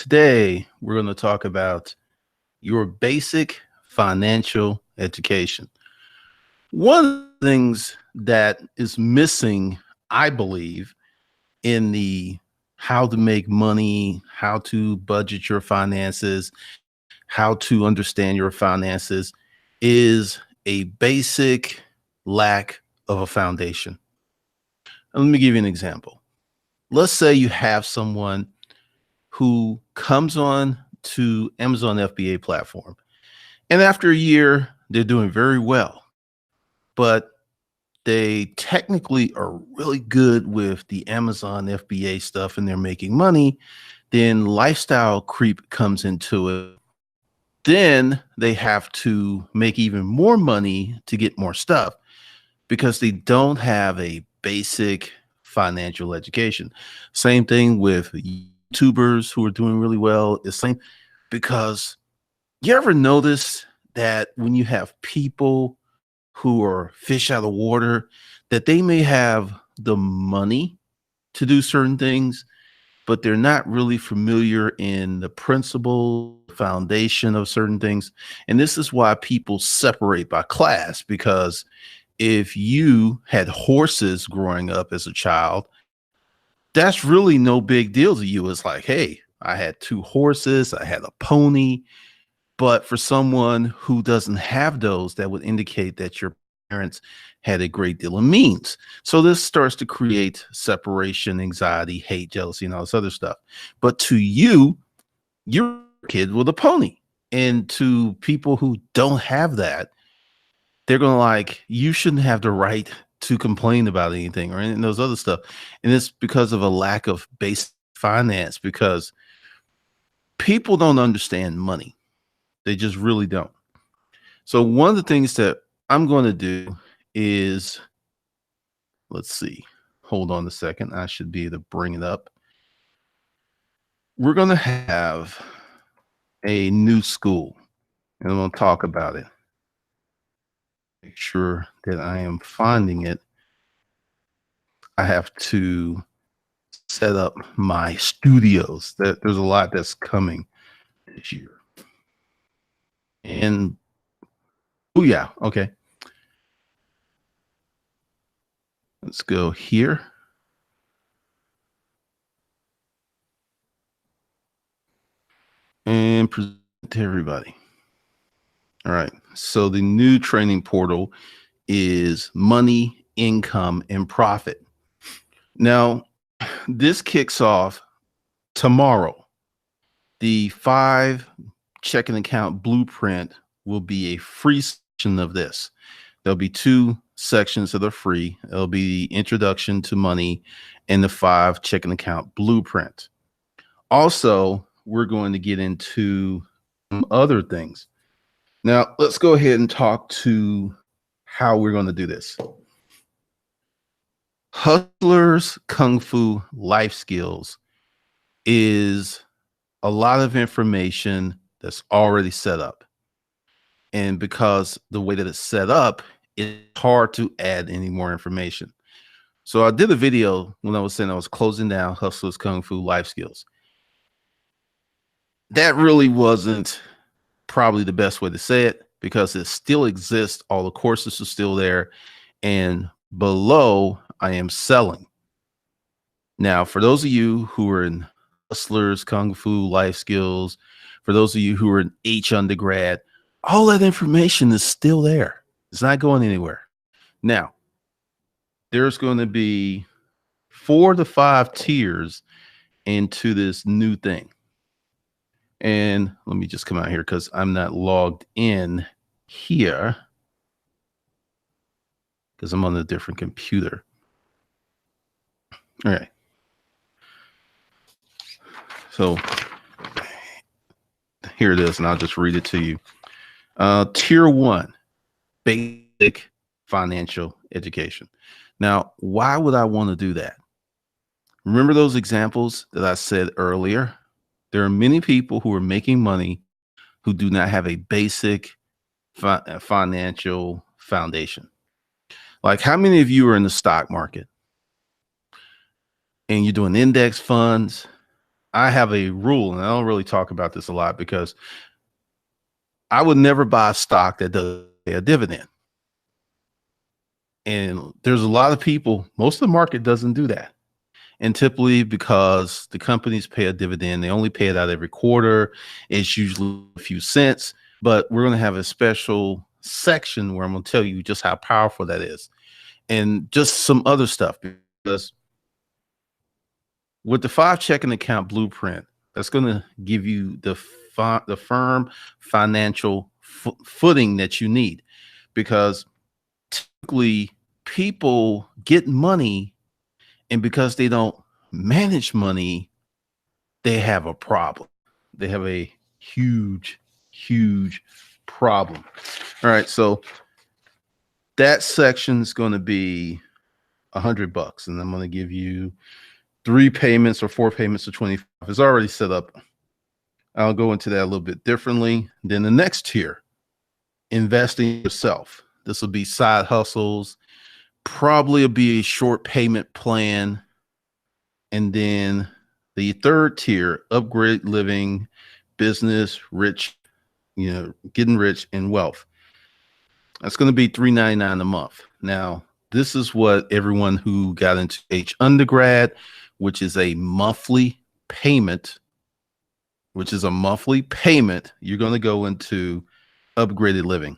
Today, we're going to talk about your basic financial education. One of the things that is missing, I believe, in the how to make money, how to budget your finances, how to understand your finances is a basic lack of a foundation. And let me give you an example. Let's say you have someone who comes on to Amazon FBA platform. And after a year, they're doing very well, but they technically are really good with the Amazon FBA stuff and they're making money. Then lifestyle creep comes into it. Then they have to make even more money to get more stuff because they don't have a basic financial education. Same thing with YouTubers who are doing really well. It's same because you ever notice that when you have people who are fish out of water, that they may have the money to do certain things, but they're not really familiar in the principle, foundation of certain things. And this is why people separate by class, because if you had horses growing up as a child, that's really no big deal to you. It's like, hey, I had two horses, I had a pony. But for someone who doesn't have those, that would indicate that your parents had a great deal of means. So this starts to create separation, anxiety, hate, jealousy, and all this other stuff. But to you, you're a kid with a pony. And to people who don't have that, they're going to like, you shouldn't have the right to complain about anything or any of those other stuff. And it's because of a lack of basic finance, because people don't understand money. They just really don't. So one of the things that I'm going to do is, let's see, hold on a second. I should be able to bring it up. We're going to have a new school and I'm going to talk about it. Make sure that I am finding it. I have to set up my studios. There's a lot that's coming this year. And oh yeah, okay. Let's go here. And present to everybody. All right. So the new training portal is money, income, and profit. Now, this kicks off tomorrow. The 5 checking account blueprint will be a free section of this. There'll be 2 sections that are free. It'll be the introduction to money and the 5 checking account blueprint. Also, we're going to get into some other things. Now, let's go ahead and talk to how we're going to do this. Hustlers Kung Fu Life Skills is a lot of information that's already set up. And because the way that it's set up, it's hard to add any more information. So I did a video when I was saying I was closing down Hustlers Kung Fu Life Skills. That really wasn't probably the best way to say it, because it still exists. All the courses are still there. And below, I am selling. Now, for those of you who are in Hustlers, Kung Fu, Life Skills, for those of you who are in H undergrad, all that information is still there. It's not going anywhere. Now, there's going to be 4 to 5 tiers into this new thing. And let me just come out here because I'm not logged in here because I'm on a different computer. All right. So here it is, and I'll just read it to you. Tier 1, basic financial education. Now, why would I want to do that? Remember those examples that I said earlier? There are many people who are making money who do not have a basic financial foundation. Like, how many of you are in the stock market and you're doing index funds I have a rule, and I don't really talk about this a lot because I would never buy a stock that doesn't pay a dividend. And there's a lot of people, most of the market doesn't do that. And typically because the companies pay a dividend, they only pay it out every quarter. It's usually a few cents, but we're going to have a special section where I'm going to tell you just how powerful that is and just some other stuff. Because with the 5 checking account blueprint, that's going to give you the firm financial footing that you need, because typically people get money, and because they don't manage money, they have a problem. They have a huge, huge problem. All right, so that section is going to be $100, and I'm going to give you 3 payments or 4 payments of 25. It's already set up. I'll go into that a little bit differently. Then the next tier, investing in yourself. This will be side hustles, probably will be a short payment plan. And then the third tier, upgrade living, business, rich, getting rich in wealth. That's going to be $3.99 a month. Now, this is what everyone who got into H undergrad, which is a monthly payment, you're going to go into upgraded living.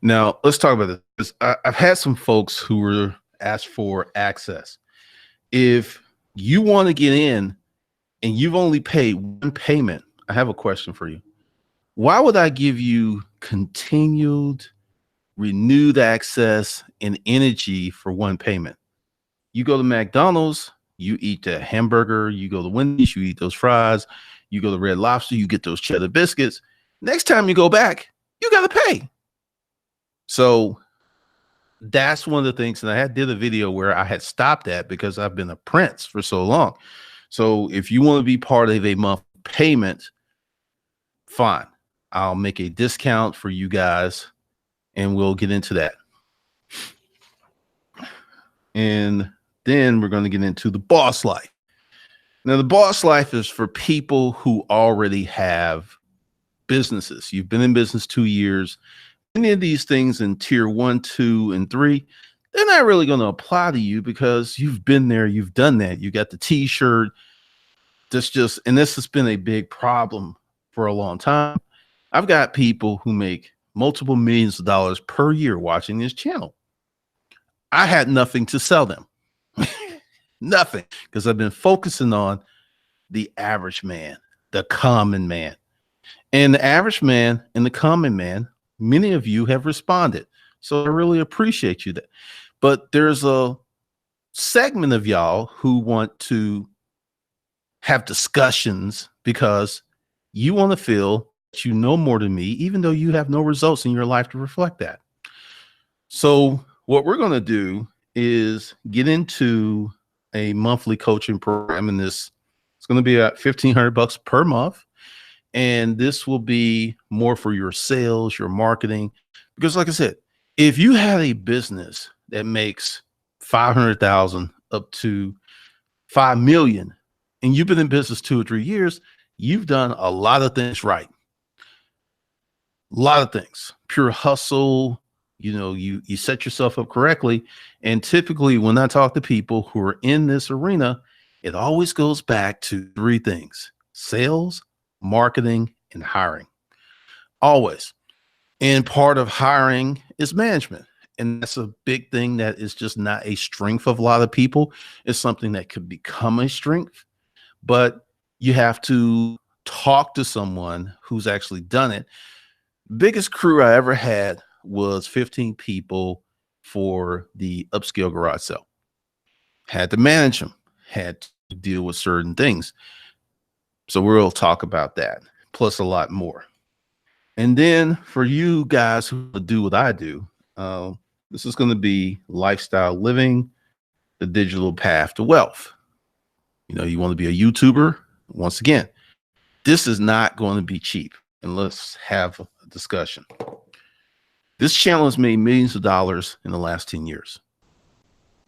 Now, let's talk about this. I've had some folks who were asked for access. If you want to get in and you've only paid 1 payment, I have a question for you. Why would I give you continued, renewed access and energy for 1 payment? You go to McDonald's, you eat that hamburger. You go to Wendy's, you eat those fries. You go to Red Lobster, you get those cheddar biscuits. Next time you go back, you got to pay. So that's one of the things. And I did a video where I had stopped that because I've been a prince for so long. So if you want to be part of a month payment, fine. I'll make a discount for you guys and we'll get into that. And then we're going to get into the boss life. Now, the boss life is for people who already have businesses. You've been in business 2 years. Any of these things in tier 1, 2, and 3, they're not really going to apply to you because you've been there, you've done that. You got the t-shirt. And this has been a big problem for a long time. I've got people who make multiple millions of dollars per year watching this channel. I had nothing to sell them. Nothing, because I've been focusing on the average man, the common man. And the average man and the common man, many of you have responded. So I really appreciate you that. But there's a segment of y'all who want to have discussions because you want to feel that you know more than me, even though you have no results in your life to reflect that. So what we're going to do is get into a monthly coaching program, and it's going to be at $1,500 per month. And this will be more for your sales, your marketing, because like I said, if you have a business that makes 500,000 up to 5 million, and you've been in business 2 or 3 years, you've done a lot of things right. A lot of things, pure hustle. You set yourself up correctly. And typically when I talk to people who are in this arena, it always goes back to 3 things: sales, marketing, and hiring. Always. And part of hiring is management. And that's a big thing that is just not a strength of a lot of people. It's something that could become a strength, but you have to talk to someone who's actually done it. Biggest crew I ever had was 15 people for the upscale garage sale. Had to manage them, had to deal with certain things. So we'll talk about that, plus a lot more. And then for you guys who do what I do, this is going to be lifestyle living, the digital path to wealth. You want to be a YouTuber. Once again, this is not going to be cheap. And let's have a discussion. This channel has made millions of dollars in the last 10 years.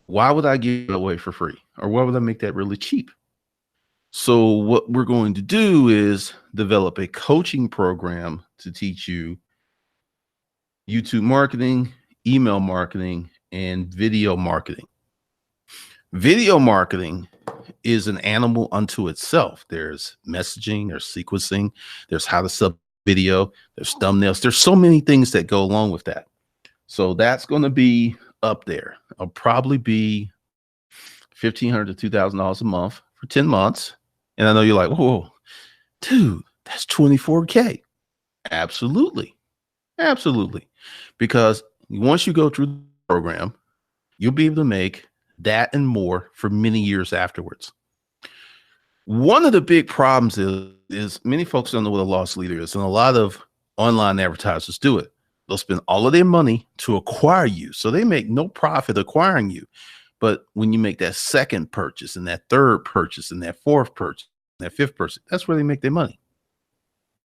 Why would I give it away for free? Or why would I make that really cheap? So what we're going to do is develop a coaching program to teach you YouTube marketing, email marketing, and video marketing. Video marketing is an animal unto itself. There's messaging, there's sequencing, there's how to sub video, there's thumbnails. There's so many things that go along with that. So that's going to be up there. I'll probably be $1,500 to $2,000 a month for 10 months. And I know you're like, whoa, dude, that's 24K. Absolutely. Absolutely. Because once you go through the program, you'll be able to make that and more for many years afterwards. One of the big problems is many folks don't know what a loss leader is, and a lot of online advertisers do it. They'll spend all of their money to acquire you, so they make no profit acquiring you. But when you make that second purchase and that third purchase and that fourth purchase, that fifth purchase, that's where they make their money.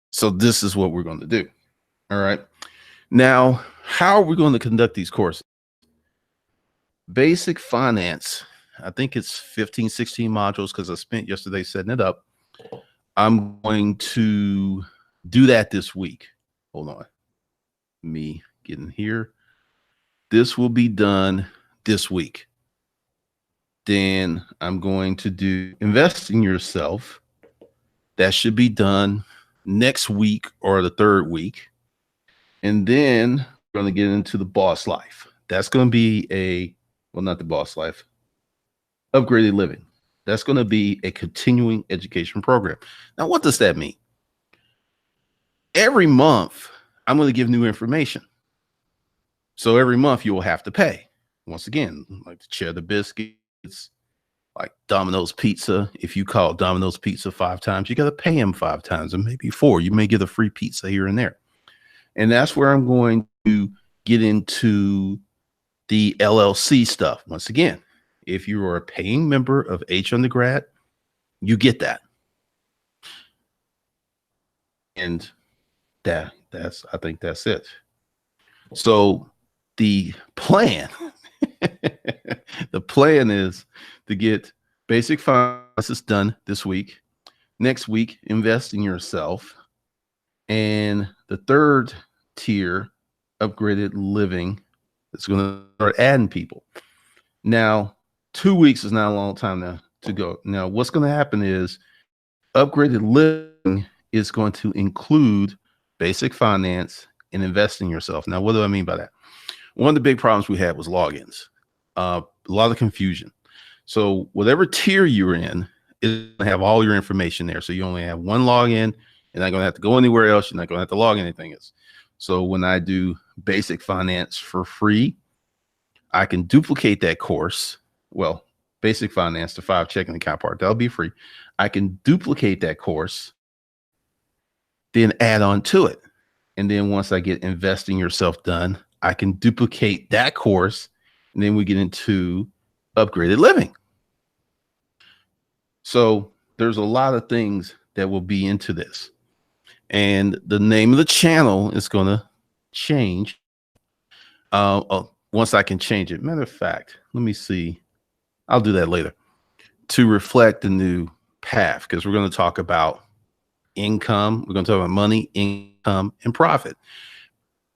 So this is what we're going to do. All right. Now, how are we going to conduct these courses? Basic finance. I think it's 15, 16 modules because I spent yesterday setting it up. I'm going to do that this week. Hold on. Me getting here. This will be done this week. Then I'm going to do Invest in Yourself. That should be done next week or the third week. And then we're going to get into the Boss Life. That's going to be not the Boss Life, Upgraded Living. That's going to be a continuing education program. Now, what does that mean? Every month, I'm going to give new information. So every month you will have to pay. Once again, like the Cheddar biscuits, like Domino's Pizza. If you call Domino's Pizza 5 times, you got to pay them 5 times and maybe 4. You may get a free pizza here and there. And that's where I'm going to get into the LLC stuff. Once again, if you are a paying member of H Undergrad, you get that. And I think that's it. So the plan, the plan is to get basic finances done this week. Next week, Invest in Yourself. And the third tier, Upgraded Living, is going to start adding people. Now, 2 weeks is not a long time now to go. Now, what's going to happen is Upgraded Living is going to include basic finance and Invest in Yourself. Now, what do I mean by that? One of the big problems we had was logins. A lot of confusion. So whatever tier you're in is going to have all your information there. So you only have one login. You're not going to have to go anywhere else. You're not going to have to log anything else. So when I do basic finance for free, I can duplicate that course. Well, basic finance, the 5 checking account part, that'll be free. I can duplicate that course, then add on to it. And then once I get Invest in Yourself done, I can duplicate that course. And then we get into Upgraded Living. So there's a lot of things that will be into this. And the name of the channel is going to change. Once I can change it. Matter of fact, let me see. I'll do that later to reflect the new path, because we're going to talk about income. We're going to talk about money, income, and profit.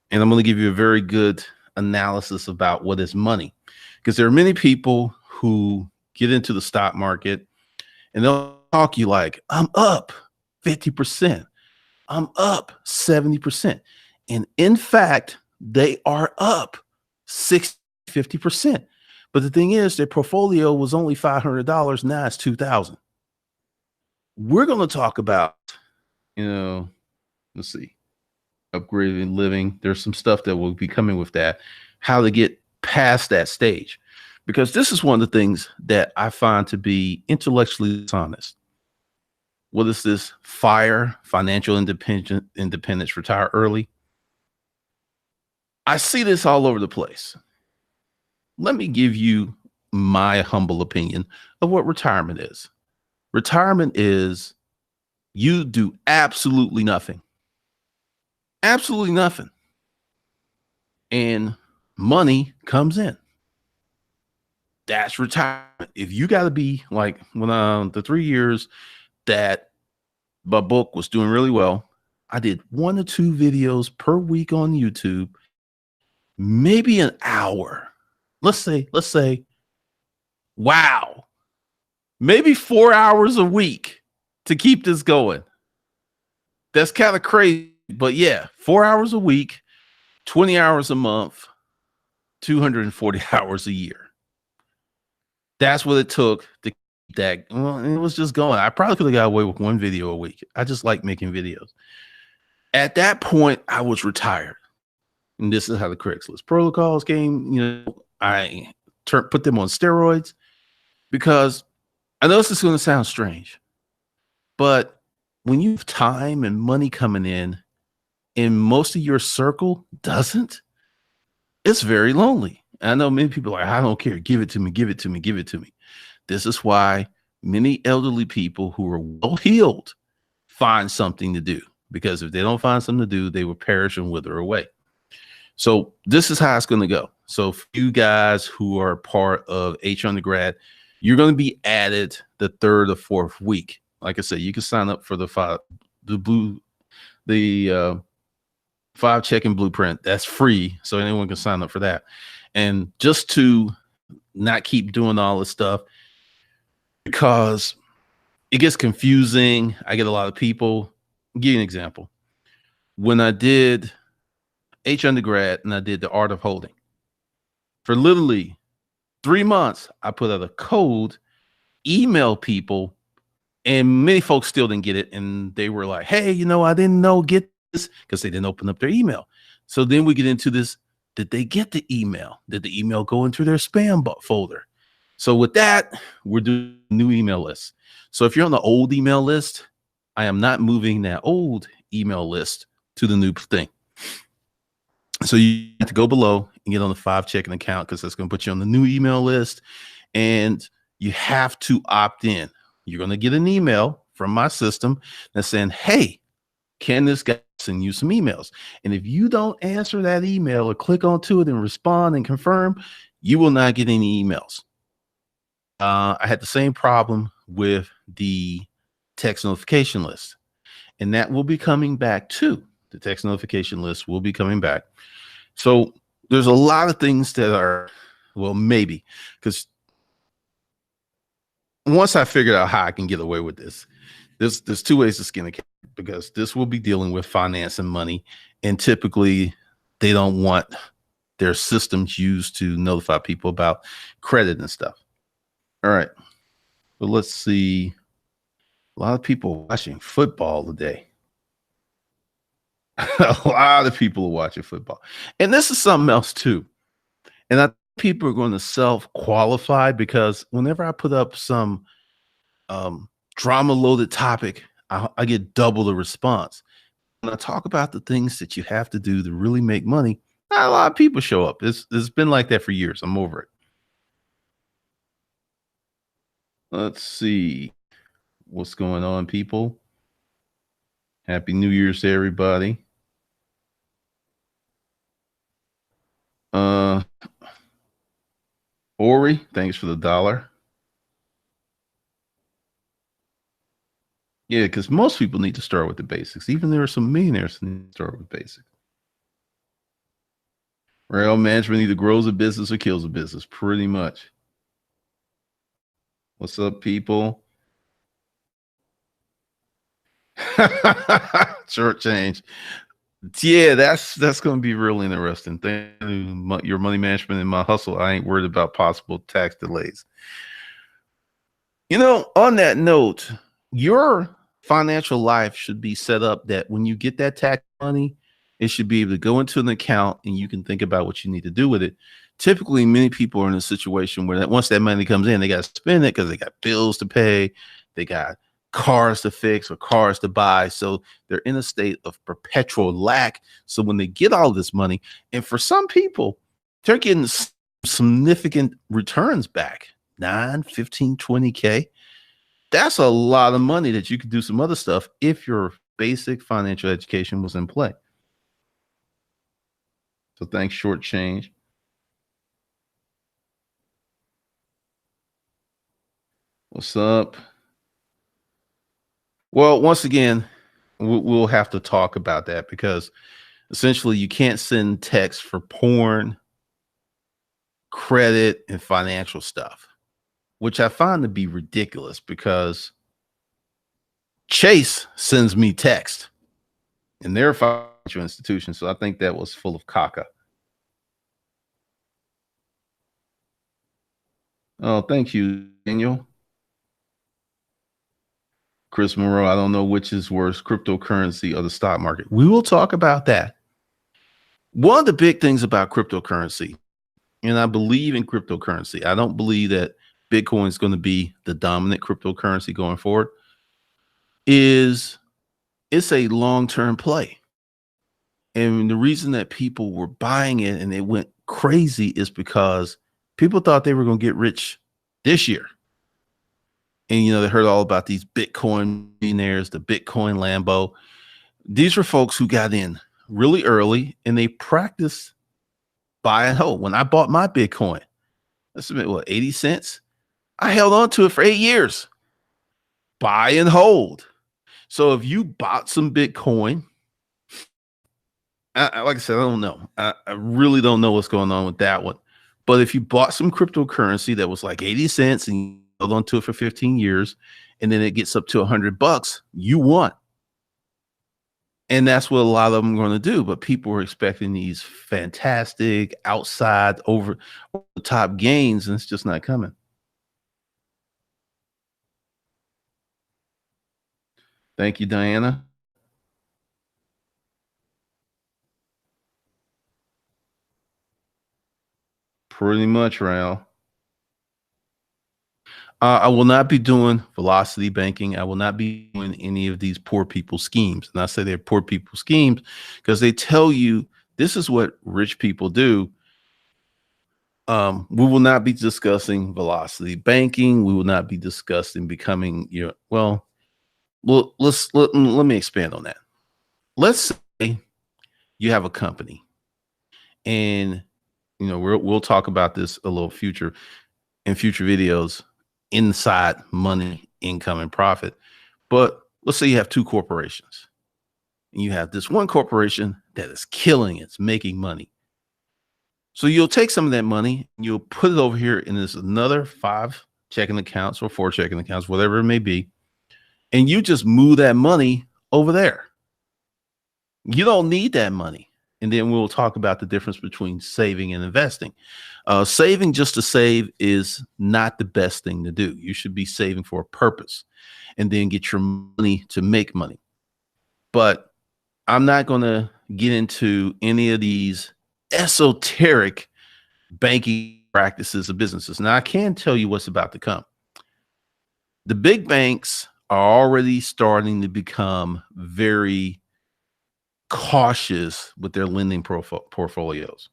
And I'm going to give you a very good analysis about what is money, because there are many people who get into the stock market and they'll talk you like, I'm up 50%. I'm up 70%. And in fact, they are up 50%. But the thing is, their portfolio was only $500. Now it's $2,000. We're going to talk about, let's see, Upgraded Living. There's some stuff that will be coming with that, how to get past that stage, because this is one of the things that I find to be intellectually dishonest. What is this? FIRE, financial independence, retire early. I see this all over the place. Let me give you my humble opinion of what retirement is. Retirement is you do absolutely nothing. Absolutely nothing. And money comes in. That's retirement. If you got to be like, when the 3 years that my book was doing really well, I did 1 or 2 videos per week on YouTube, maybe an hour. Let's say, wow, maybe 4 hours a week to keep this going. That's kind of crazy, but yeah, 4 hours a week, 20 hours a month, 240 hours a year. That's what it took to keep that. Well, it was just going. I probably could have got away with 1 video a week. I just like making videos. At that point, I was retired. And this is how the Craigslist protocols came. I put them on steroids because I know this is going to sound strange, but when you have time and money coming in and most of your circle doesn't, it's very lonely. I know many people are like, I don't care. Give it to me. Give it to me. Give it to me. This is why many elderly people who are well healed find something to do, because if they don't find something to do, they will perish and wither away. So this is how it's going to go. So for you guys who are part of H Undergrad, you're going to be added the 3rd or 4th week. Like I said, you can sign up for the 5 check-in blueprint. That's free, so anyone can sign up for that. And just to not keep doing all this stuff, because it gets confusing. I get a lot of people. I'll give you an example. When I did H Undergrad and I did the Art of Holding, for literally 3 months, I put out a code, email people, and many folks still didn't get it. And they were like, hey, I didn't know, get this, because they didn't open up their email. So then we get into this. Did they get the email? Did the email go into their spam folder? So with that, we're doing new email lists. So if you're on the old email list, I am not moving that old email list to the new thing. So you have to go below and get on the 5 checking account, because that's going to put you on the new email list. And you have to opt in. You're going to get an email from my system that's saying, hey, can this guy send you some emails? And if you don't answer that email or click onto it and respond and confirm, you will not get any emails. I had the same problem with the text notification list, and that will be coming back too. The text notification list will be coming back. So there's a lot of things that are, well, maybe, because once I figured out how I can get away with this, there's 2 ways to skin a cat, because this will be dealing with finance and money, and typically they don't want their systems used to notify people about credit and stuff. All right, but let's see. A lot of people watching football today. A lot of people are watching football, and this is something else too. And I think people are going to self-qualify, because whenever I put up some drama-loaded topic, I get double the response. When I talk about the things that you have to do to really make money, not a lot of people show up. It's been like that for years. I'm over it. Let's see what's going on, people. Happy New Year's to everybody. Ori, thanks for the $1. Yeah, because most people need to start with the basics. Even there are some millionaires who need to start with basics. Rail management either grows a business or kills a business, pretty much. What's up, people? Short change. Yeah, that's going to be really interesting. Thank you, your money management and my hustle. I ain't worried about possible tax delays. On that note, your financial life should be set up that when you get that tax money, it should be able to go into an account and you can think about what you need to do with it. Typically, many people are in a situation where once that money comes in, they got to spend it because they got bills to pay, they got cars to fix or cars to buy. So they're in a state of perpetual lack. So when they get all this money, and for some people, they're getting significant returns back, 9, 15, 20K. That's a lot of money that you could do some other stuff if your basic financial education was in play. So thanks, Short Change. What's up? Well, once again, we'll have to talk about that because essentially you can't send text for porn, credit, and financial stuff, which I find to be ridiculous because Chase sends me text and they're a financial institution. So I think that was full of caca. Oh, thank you, Daniel. Chris Monroe, I don't know which is worse, cryptocurrency or the stock market. We will talk about that. One of the big things about cryptocurrency, and I believe in cryptocurrency, I don't believe that Bitcoin is going to be the dominant cryptocurrency going forward, is it's a long-term play. And the reason that people were buying it and it went crazy is because people thought they were going to get rich this year. And, they heard all about these Bitcoin millionaires, the Bitcoin Lambo. These were folks who got in really early and they practiced buy and hold. When I bought my Bitcoin, that's what, 80 cents? I held on to it for 8 years. Buy and hold. So if you bought some Bitcoin, like I said, I don't know. I really don't know what's going on with that one. But if you bought some cryptocurrency that was like 80 cents and you held on to it for 15 years, and then it gets up to $100, you won. And that's what a lot of them are going to do. But people were expecting these fantastic outside over the top gains, and it's just not coming. Thank you, Diana. Pretty much, Raul. I will not be doing velocity banking. I will not be doing any of these poor people schemes. And I say they're poor people schemes because they tell you this is what rich people do. We will not be discussing velocity banking. We will not be discussing becoming well, let me expand on that. Let's say you have a company and we'll talk about this a little in future videos inside money, income, and profit. But let's say you have two corporations and you have this one corporation that is killing it's making money. So you'll take some of that money and you'll put it over here in this another 5 checking accounts or 4 checking accounts, whatever it may be. And you just move that money over there. You don't need that money. And then we'll talk about the difference between saving and investing. Saving just to save is not the best thing to do. You should be saving for a purpose and then get your money to make money. But I'm not going to get into any of these esoteric banking practices of businesses. Now, I can tell you what's about to come. The big banks are already starting to become very cautious with their lending portfolios.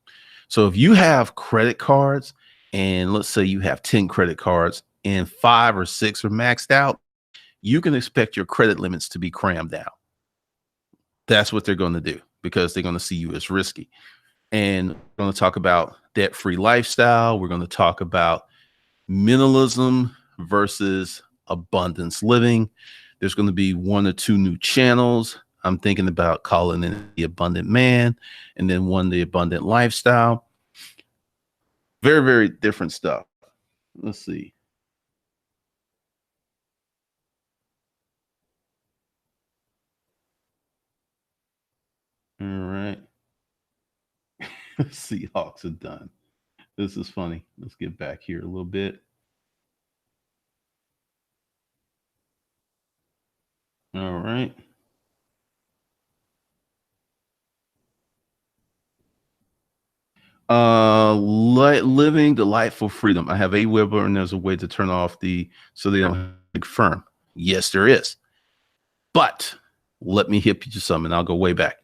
So if you have credit cards and let's say you have 10 credit cards and 5 or 6 are maxed out, you can expect your credit limits to be crammed down. That's what they're going to do because they're going to see you as risky. And we're going to talk about debt-free lifestyle. We're going to talk about minimalism versus abundance living. There's going to be 1 or 2 new channels. I'm thinking about calling it the Abundant Man and then one, the Abundant Lifestyle. Very, very different stuff. Let's see. All right. Seahawks are done. This is funny. Let's get back here a little bit. All right. Living delightful freedom. I have Aweber and there's a way to turn off so they don't confirm. Yes, there is. But let me hit you some and I'll go way back.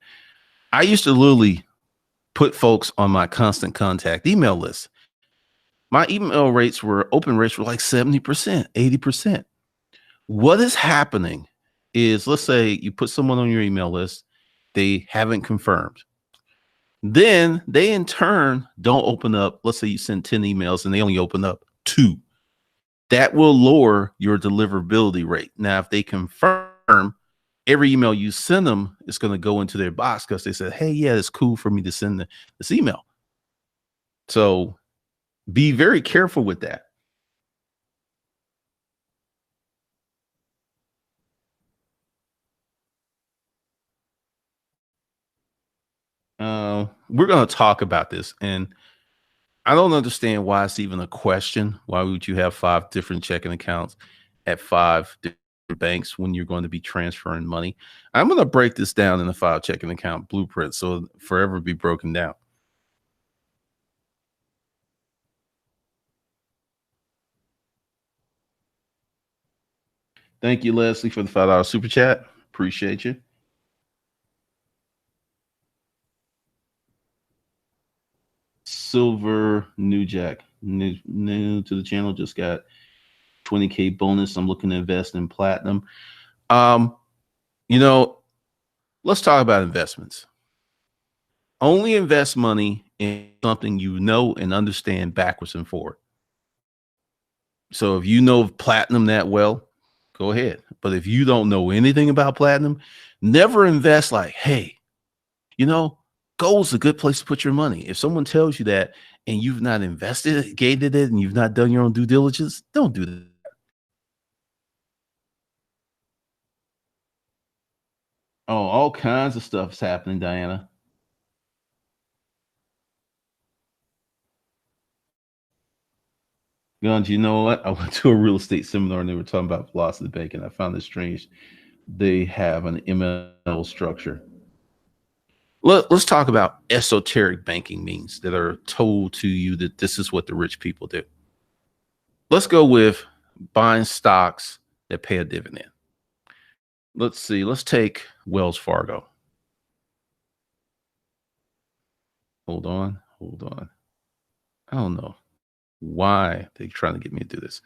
I used to literally put folks on my constant contact email list. My email rates open rates were like 70%, 80%. What is happening is, let's say you put someone on your email list, they haven't confirmed. Then they in turn don't open up. Let's say you send 10 emails and they only open up 2. That will lower your deliverability rate. Now, if they confirm firm, every email you send them is going to go into their box because they said, hey, yeah, it's cool for me to send this email. So be very careful with that. We're going to talk about this, and I don't understand why it's even a question. Why would you have 5 different checking accounts at 5 different banks when you're going to be transferring money? I'm going to break this down in a 5 checking account blueprint so it'll forever be broken down. Thank you, Leslie, for the $5 super chat. Appreciate you. Silver New Jack, new to the channel, just got 20K bonus. I'm looking to invest in platinum. Um, you know, let's talk about investments. Only invest money in something you know and understand backwards and forward. So if you know platinum that well, go ahead. But if you don't know anything about platinum, never invest like, hey, you know, gold's a good place to put your money. If someone tells you that and you've not investigated it and you've not done your own due diligence, don't do that. Oh, all kinds of stuff's happening, Diana. Guns, you know what? I went to a real estate seminar and they were talking about velocity banking. I found it strange. They have an ML structure. Let's talk about esoteric banking means that are told to you that this is what the rich people do. Let's go with buying stocks that pay a dividend. Let's see. Let's take Wells Fargo. Hold on. Hold on. I don't know why they're trying to get me to do this.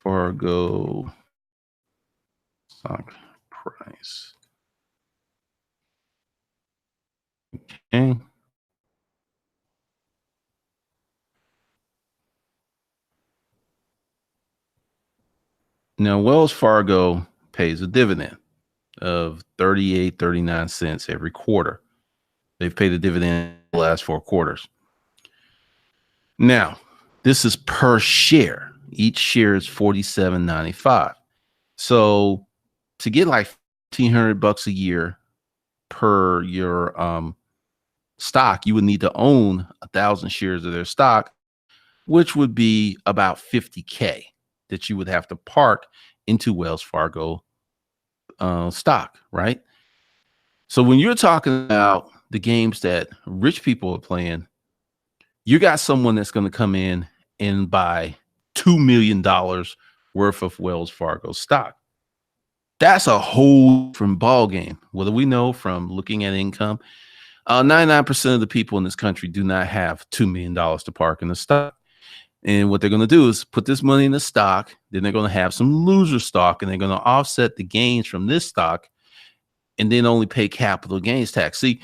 Fargo stock price. Okay. Now, Wells Fargo pays a dividend of 38, 39 cents every quarter. They've paid a dividend the last 4 quarters. Now, this is per share. Each share is $47.95. So to get like $1,500 a year per your stock, you would need to own 1,000 shares of their stock, which would be about 50K that you would have to park into Wells Fargo stock, right? So when you're talking about the games that rich people are playing, you got someone that's going to come in and buy $2 million worth of Wells Fargo stock. That's a whole different ball game. What do we know from looking at income? 99% of the people in this country do not have $2 million to park in the stock. And what they're going to do is put this money in the stock. Then they're going to have some loser stock, and they're going to offset the gains from this stock, and then only pay capital gains tax. See,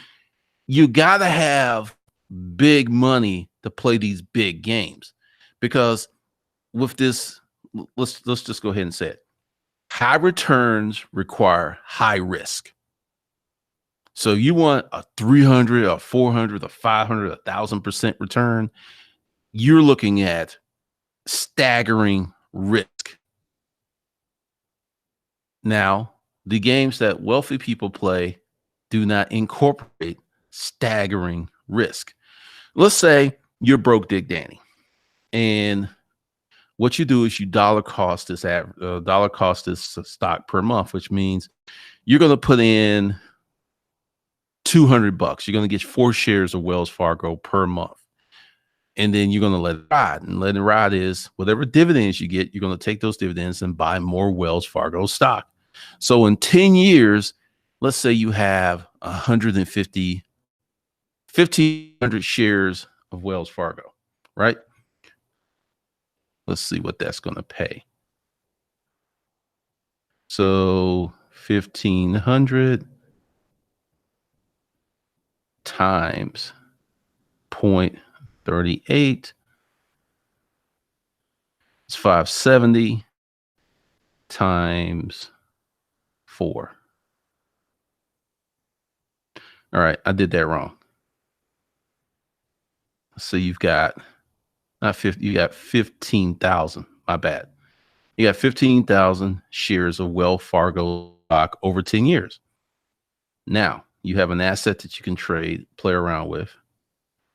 you got to have big money to play these big games, because with this, let's just go ahead and say it. High returns require high risk. So you want a 300, a 400, a 500, 1,000% return, you're looking at staggering risk. Now, the games that wealthy people play do not incorporate staggering risk. Let's say you're broke Dick Danny, and what you do is you dollar cost this stock per month, which means you're going to put in $200. You're going to get 4 shares of Wells Fargo per month. And then you're going to let it ride. And letting it ride is whatever dividends you get, you're going to take those dividends and buy more Wells Fargo stock. So in 10 years, let's say you have 1,500 shares of Wells Fargo, right? Let's see what that's going to pay. So 1,500 times 0.38, it's 570. times 4. All right, I did that wrong. So you've got not 50, you got 15,000. My bad. You got 15,000 shares of Wells Fargo stock over 10 years. Now you have an asset that you can trade, play around with,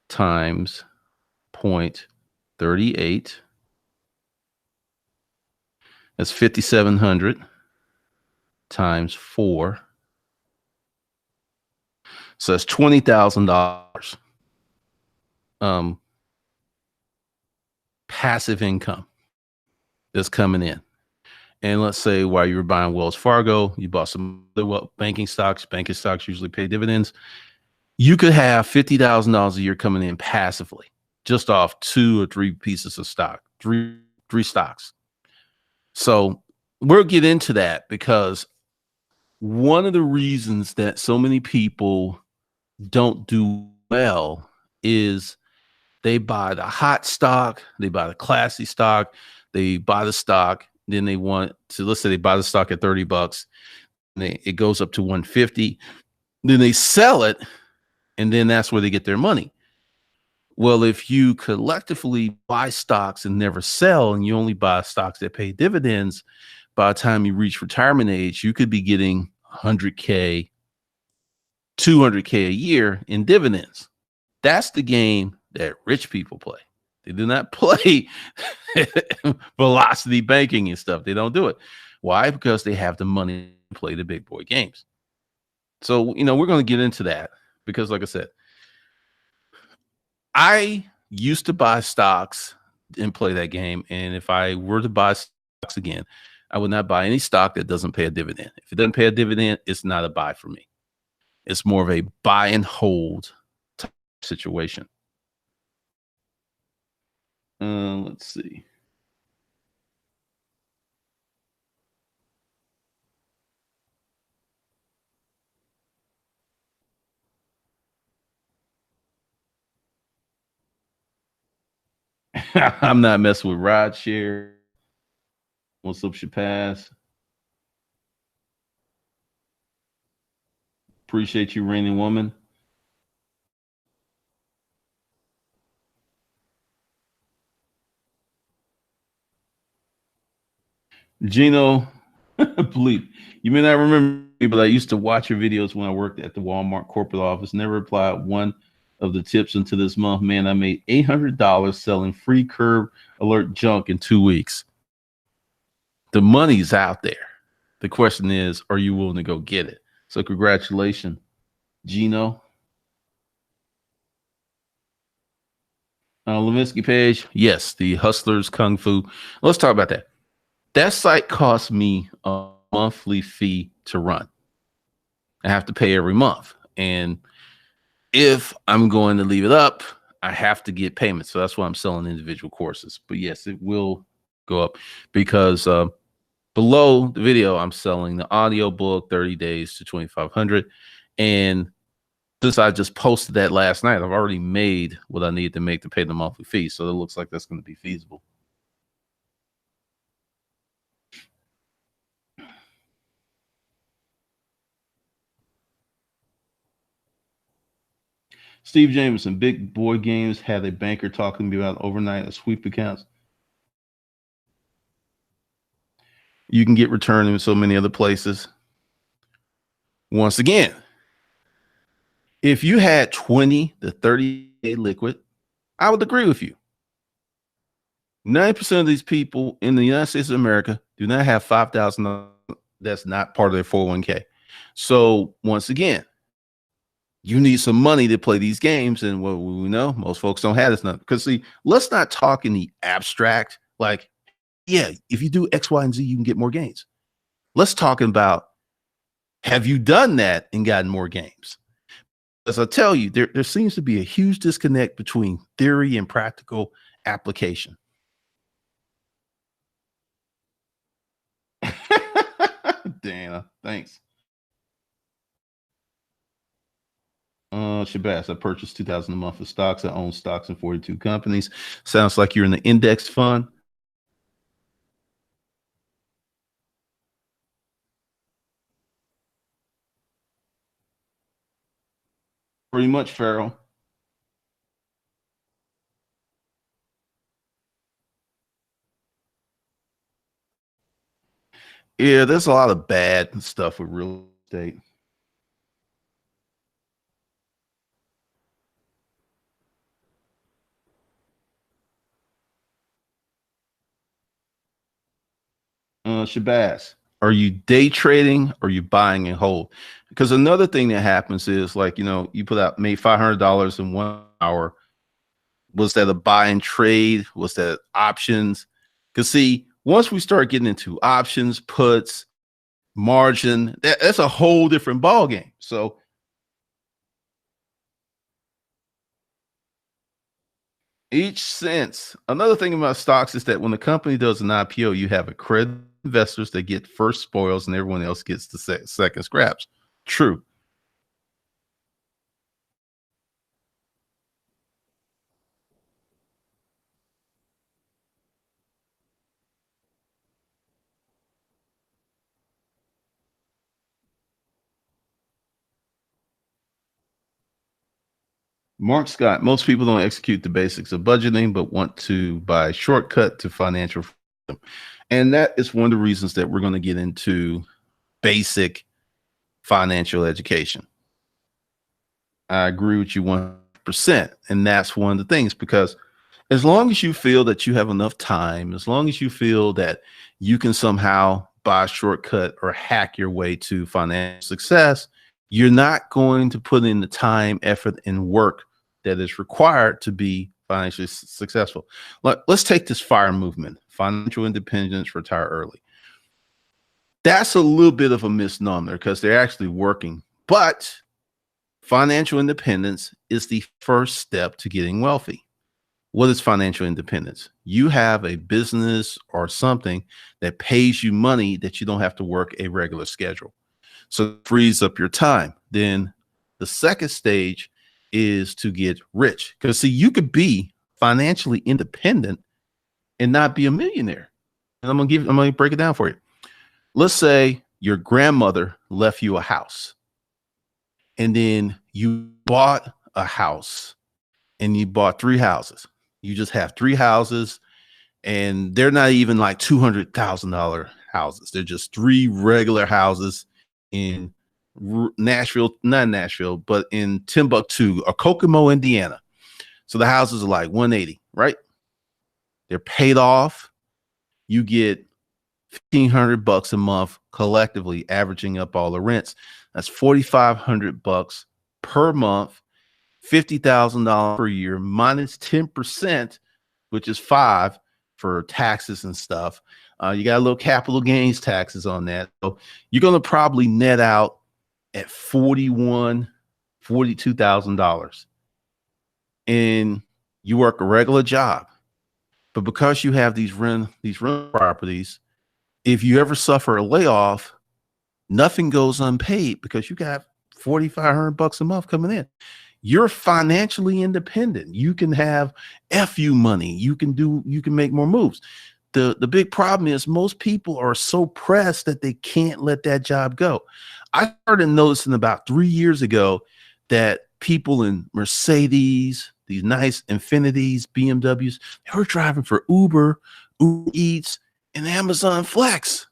times 0.38. That's 5,700 times 4. So that's $20,000 passive income that's coming in. And let's say while you were buying Wells Fargo, you bought some other banking stocks. Banking stocks usually pay dividends. You could have $50,000 a year coming in passively, just off 2 or 3 pieces of stock, three stocks. So we'll get into that, because one of the reasons that so many people don't do well is they buy the hot stock, they buy the classy stock, they buy the stock, then they want to, let's say they buy the stock at $30, it goes up to 150, then they sell it, and then that's where they get their money. Well, if you collectively buy stocks and never sell, and you only buy stocks that pay dividends, by the time you reach retirement age, you could be getting 100K, 200K a year in dividends. That's the game that rich people play. They do not play velocity banking and stuff. They don't do it. Why? Because they have the money to play the big boy games. So, we're going to get into that, because like I said, I used to buy stocks and play that game. And if I were to buy stocks again, I would not buy any stock that doesn't pay a dividend. If it doesn't pay a dividend, it's not a buy for me. It's more of a buy and hold type situation. Let's see. I'm not messing with ride share. What's up, Shabazz? Appreciate you, reigning woman. Gino, bleep. You may not remember me, but I used to watch your videos when I worked at the Walmart corporate office. Never applied one of the tips until this month. Man, I made $800 selling free curb alert junk in 2 weeks. The money's out there. The question is, are you willing to go get it? So congratulations, Gino. Levinsky page. Yes, the Hustlers Kung Fu. Let's talk about that. That site costs me a monthly fee to run. I have to pay every month. And if I'm going to leave it up, I have to get payments. So that's why I'm selling individual courses. But yes, it will go up, because below the video, I'm selling the audio book, 30 days to 2,500. And since I just posted that last night, I've already made what I need to make to pay the monthly fee. So it looks like that's going to be feasible. Steve Jameson, big boy games had a banker talking to me about overnight sweep accounts. You can get returned in so many other places. Once again, if you had 20 to 30 liquid, I would agree with you. 90% of these people in the United States of America do not have $5,000 that's not part of their 401k. So once again, you need some money to play these games. And what we know, most folks don't have this enough. Because see, let's not talk in the abstract, like, yeah, if you do X, Y, and Z, you can get more gains. Let's talk about, have you done that and gotten more games? As I tell you, there seems to be a huge disconnect between theory and practical application. Dana, thanks. Shabazz, I purchased 2,000 a month of stocks. I own stocks in 42 companies. Sounds like you're in the index fund. Pretty much, Farrell. Yeah, there's a lot of bad stuff with real estate. Shabazz, are you day trading or you buying and hold? Because another thing that happens is like, you put out made $500 in 1 hour. Was that a buy and trade? Was that options? Because see, once we start getting into options, puts, margin, that's a whole different ball game. So each sense. Another thing about stocks is that when the company does an IPO, you have accredited investors that get first spoils and everyone else gets the second scraps. True. Mark Scott, most people don't execute the basics of budgeting, but want to buy a shortcut to financial freedom. And that is one of the reasons that we're going to get into basic financial education. I agree with you 100%. And that's one of the things because as long as you feel that you have enough time, as long as you feel that you can somehow buy a shortcut or hack your way to financial success, you're not going to put in the time, effort, and work that is required to be financially successful. Let's take this FIRE movement, financial independence, retire early. That's a little bit of a misnomer because they're actually working, but financial independence is the first step to getting wealthy. What is financial independence? You have a business or something that pays you money that you don't have to work a regular schedule. So it frees up your time. Then the second stage is to get rich. Because see, you could be financially independent and not be a millionaire. And I'm gonna break it down for you. Let's say your grandmother left you a house and then you bought a house and you bought three houses. You just have three houses and they're not even like $200,000 houses. They're just three regular houses in Nashville, not Nashville, but in Timbuktu or Kokomo, Indiana. So the houses are like 180, right? They're paid off. You get $1,500 a month collectively, averaging up all the rents. That's $4,500 per month, $50,000 per year minus 10%, which is five for taxes and stuff. You got a little capital gains taxes on that. So you're going to probably net out at $42,000. And you work a regular job. But because you have these rent properties, if you ever suffer a layoff, nothing goes unpaid because you got $4,500 a month coming in. You're financially independent. You can have FU money. You can make more moves. The big problem is most people are so pressed that they can't let that job go. I started noticing about 3 years ago that people in Mercedes, these nice Infinities, BMWs, they were driving for Uber Eats, and Amazon Flex.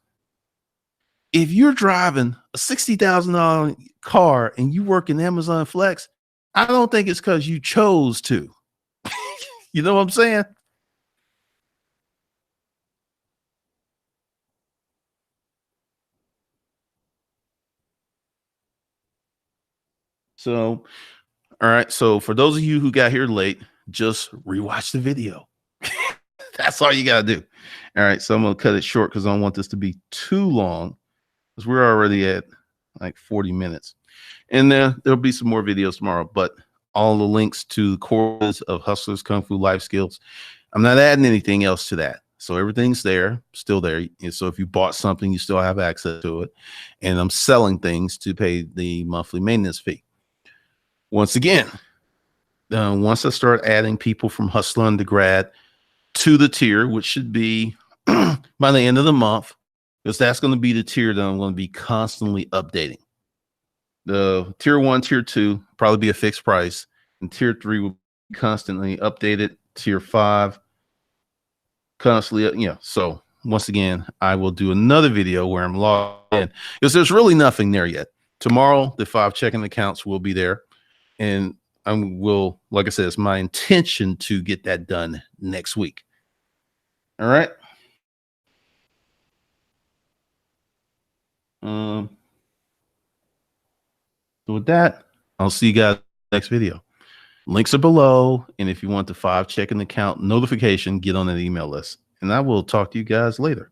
If you're driving a $60,000 car and you work in Amazon Flex, I don't think it's because you chose to. You know what I'm saying? So, all right. So, for those of you who got here late, just rewatch the video. That's all you got to do. All right. So, I'm going to cut it short because I don't want this to be too long because we're already at like 40 minutes. And there'll be some more videos tomorrow, but all the links to the courses of Hustlers Kung Fu Life Skills. I'm not adding anything else to that. So everything's there, still there. And so if you bought something, you still have access to it. And I'm selling things to pay the monthly maintenance fee. Once again, once I start adding people from Hustler Undergrad to the tier, which should be by the end of the month, because that's going to be the tier that I'm going to be constantly updating. The tier 1, tier 2 probably be a fixed price, and tier 3 will be constantly updated. Tier 5 constantly, so once again, I will do another video where I'm logged in, because there's really nothing there yet. Tomorrow, the 5 checking accounts will be there, and I will, like I said, it's my intention to get that done next week. All right. So with that, I'll see you guys next video. Links are below, and if you want the 5 checking account notification, get on that email list, and I will talk to you guys later.